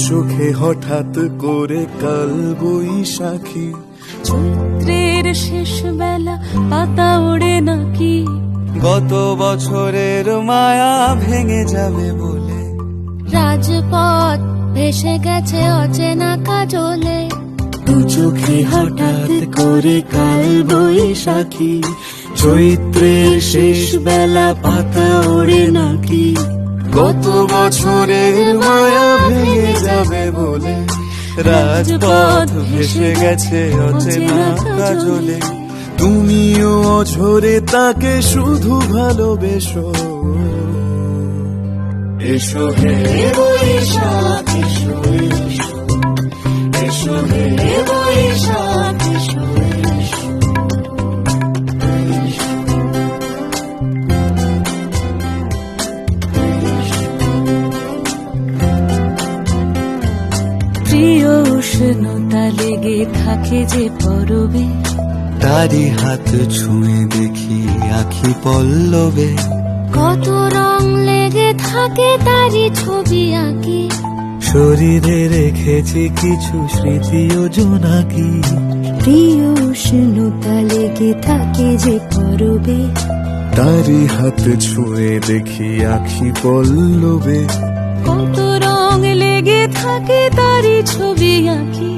চোখে হঠাৎ করে কাল বৈশাখী, চৈত্রের শেষ বেলা পাতা ওড়ে নাকি, গত বছরের মায়া ভেঙে যাবে বলে, রাজপথ ভেসে গেছে অচেনা কাজলে, দু চোখে হঠাৎ করে কাল বৈশাখী, চৈত্রের শেষ বেলা পাতা ওড়ে নাকি, গত বছরের মায়া ভেঙে যাবে বলে, রাজপথ ভেসে গেছে অচেনা কাজলে, তুমিও অঝরে তাকে শুধু ভালোবেসো। এসো হে বৈশাখ এসো, এসো হে বৈশাখ এসো। প্রিয় উষ্ণতা লেগে থাকে যে পরবে, তারি হাত ছুঁয়ে দেখি আখি পল্লবে, কত রং লেগে থাকে তারই ছবি আঁকি, শরীরে রেখেছি কিছু স্মৃতি ও জোনাকি, প্রিয় উষ্ণতা লেগে থাকে যে পরবে, তারি হাত ছুঁয়ে দেখি আখি পল্লবে, কত রং লেগে থাকে তারই ছবি আঁকি,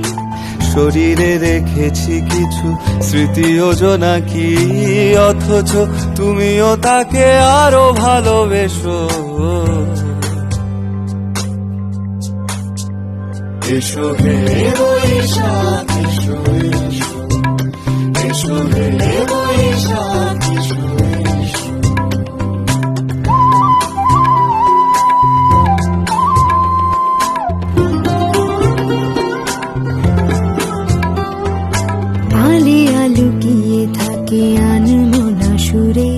শরীরে রেখেছি কিছু স্মৃতি ও জোনাকি, অথচ তুমিও তাকে আরো ভালোবেসো। এসো হে বৈশাখ এসো, এসো হে বৈশাখ এসো। আলে আলুকিয়ে থাকে আনমনা সুরে,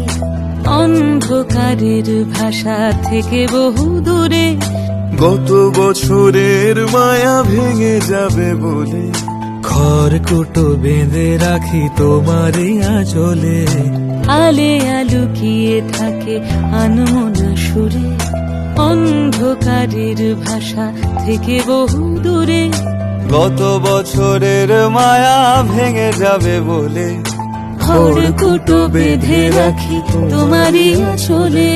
অন্ধকারের ভাষা থেকে বহু দূরে, গত বছরের মায়া ভেঙে যাবে বলে, খড়কুটো বেঁধে রাখি তোমারই আঁচলে, আলে আলুকিয়ে থাকে আনমনা সুরে, অন্ধকারের ভাষা থেকে বহু দূরে, গত বছরের মায়া ভেঙে যাবে বলে, খড়কুটো বেঁধে রাখি তোমারই আঁচলে,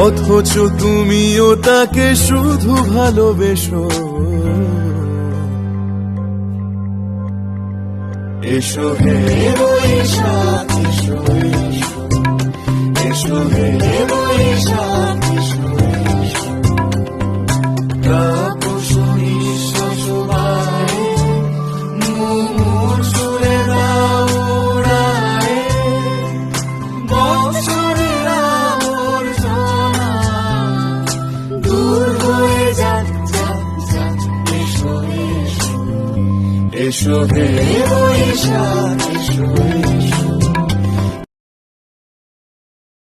অথচ তুমিও তাকে শুধু ভালোবেসো। এসো হে বৈশাখ এসো, এসো হে বৈশাখ এসো। তাপস নিঃশ্বাস বাড়ে, মুমুর সুরে দাও উড়ায়ে, বৎসরের আবর্জনা দূর হয়ে যাক যাক যাক। এসো এসো, এসো হে বৈশাখ এসো।